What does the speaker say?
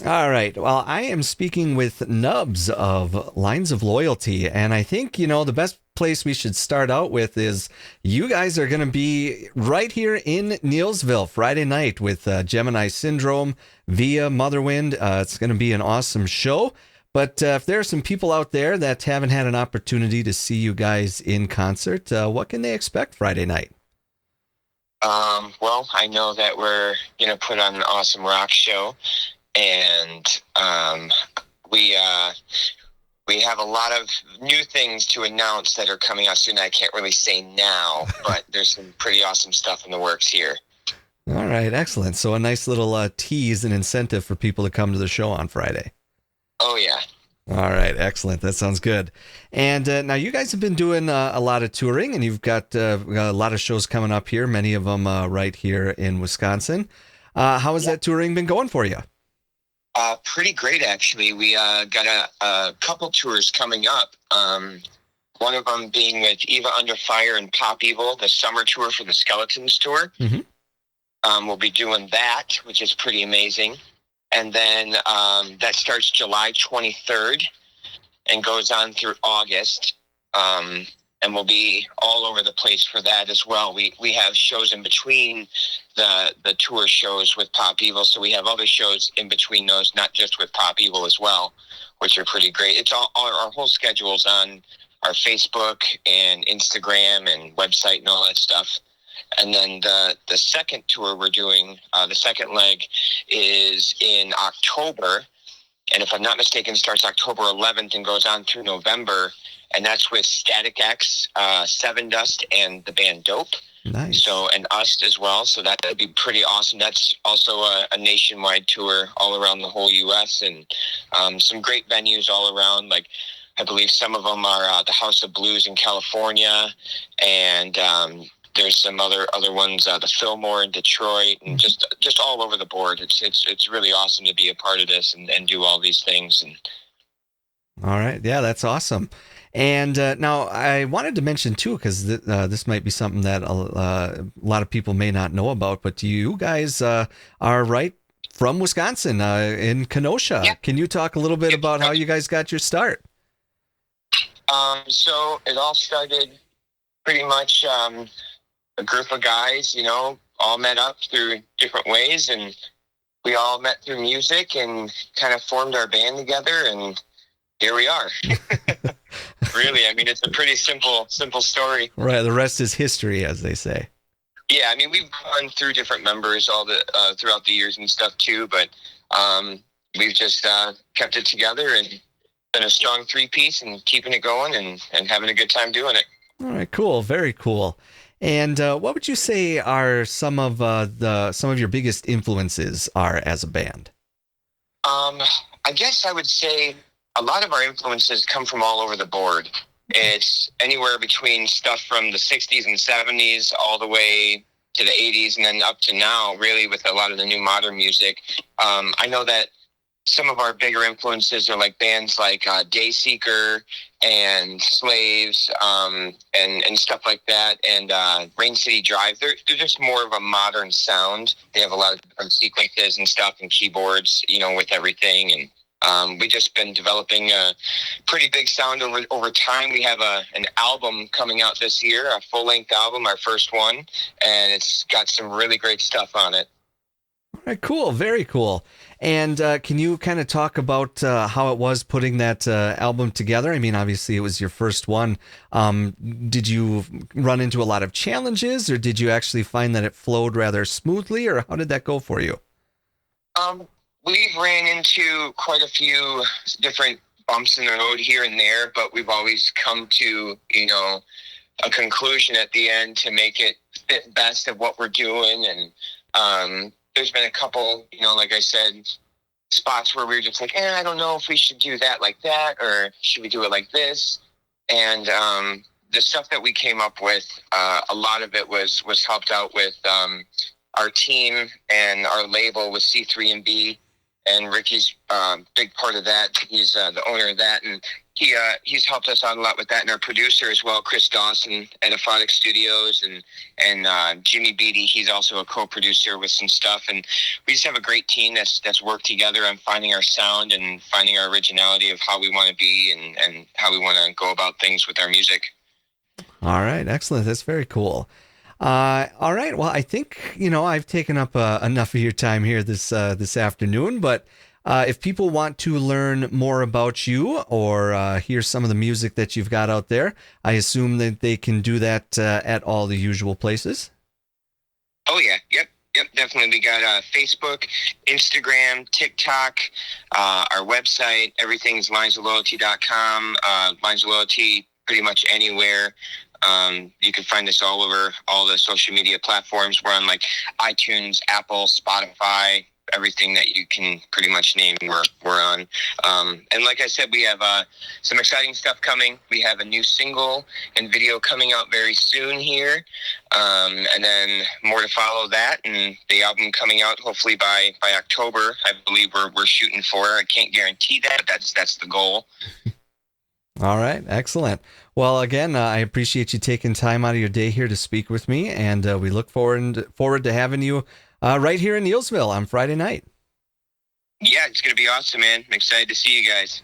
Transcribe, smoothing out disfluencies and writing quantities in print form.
All right. Well, I am speaking with Nubz of Lines of Loyalty. And I think, the best place we should start out with is you guys are going to be right here in Neillsville Friday night with Gemini Syndrome via Motherwind. It's going to be an awesome show. But if there are some people out there that haven't had an opportunity to see you guys in concert, what can they expect Friday night? Well, I know that we're going to put on an awesome rock show, and we we have a lot of new things to announce that are coming out soon. I can't really say now, but there's some pretty awesome stuff in the works here. All right, excellent. So a nice little tease and incentive for people to come to the show on Friday. Oh yeah. All right, excellent. That sounds good. And now you guys have been doing a lot of touring, and you've got a lot of shows coming up here. Many of them right here in Wisconsin. How has that touring been going for you? Pretty great, actually. We got a couple tours coming up. One of them being with Eva Under Fire and Pop Evil, the summer tour for the Skeletons tour. We'll be doing that, which is pretty amazing. And then that starts July 23rd and goes on through August. And we'll be all over the place for that as well. We have shows in between the tour shows with Pop Evil, so we have other shows in between those, not just with Pop Evil as well, which are pretty great. It's all our whole schedule's on our Facebook and Instagram and website and all that stuff. And then the second tour we're doing, the second leg, is in October. And if I'm not mistaken, starts October 11th and goes on through November. And that's with Static X, Seven Dust, and the band Dope. Nice. So, and us as well. So that would be pretty awesome. That's also a nationwide tour all around the whole U.S. and some great venues all around. Like, I believe some of them are the House of Blues in California, and there's some other ones, the Fillmore in Detroit, and just all over the board. It's really awesome to be a part of this and do all these things. And all right, yeah, that's awesome. And now I wanted to mention too, because this might be something that a lot of people may not know about, but you guys are right from Wisconsin, in Kenosha. Yeah. Can you talk a little bit about how you guys got your start? So it all started pretty much a group of guys, all met up through different ways, and we all met through music and kind of formed our band together, and here we are. Really, I mean, it's a pretty simple story. Right, the rest is history, as they say. Yeah, I mean, we've gone through different members throughout the years and stuff too, but we've just kept it together and been a strong three-piece and keeping it going and having a good time doing it. All right, cool, very cool. And what would you say are some of your biggest influences are as a band? I guess I would say a lot of our influences come from all over the board. It's anywhere between stuff from the 60s and 70s all the way to the 80s and then up to now, really, with a lot of the new modern music. I know that some of our bigger influences are like bands like Dayseeker and Slaves and stuff like that, and Rain City Drive. They're just more of a modern sound. They have a lot of different sequences and stuff and keyboards, with everything. And we've just been developing a pretty big sound over time. We have an album coming out this year, a full-length album, our first one, and it's got some really great stuff on it. All right, cool, very cool. And can you kind of talk about how it was putting that album together? I mean, obviously it was your first one. Did you run into a lot of challenges, or did you actually find that it flowed rather smoothly, or how did that go for you? We've ran into quite a few different bumps in the road here and there, but we've always come to, a conclusion at the end to make it fit best of what we're doing. And there's been a couple, like I said, spots where we were just like, I don't know if we should do that like that, or should we do it like this? And the stuff that we came up with, a lot of it was helped out with our team and our label with C3 and B. and Ricky's big part of that. He's the owner of that, and he's helped us out a lot with that. And our producer as well, Chris Dawson at Aphotic Studios, and Jimmy Beatty. He's also a co-producer with some stuff, and we just have a great team that's worked together on finding our sound and finding our originality of how we want to be and how we want to go about things with our music. All right, excellent. That's very cool. All right. Well, I think, I've taken up enough of your time here this afternoon, but if people want to learn more about you or hear some of the music that you've got out there, I assume that they can do that at all the usual places. Oh, yeah. Yep, definitely. We got Facebook, Instagram, TikTok, our website. Everything's linesofloyalty.com. Lines of Loyalty pretty much anywhere. You can find us all over all the social media platforms. We're on like iTunes, Apple, Spotify, everything that you can pretty much name, we're on. And like I said, we have some exciting stuff coming. We have a new single and video coming out very soon here. And then more to follow that, and the album coming out hopefully by October, I believe we're shooting for. I can't guarantee that, but that's the goal. All right, excellent. Well, again, I appreciate you taking time out of your day here to speak with me, and we look forward to having you right here in Neillsville on Friday night. Yeah, it's going to be awesome, man. I'm excited to see you guys.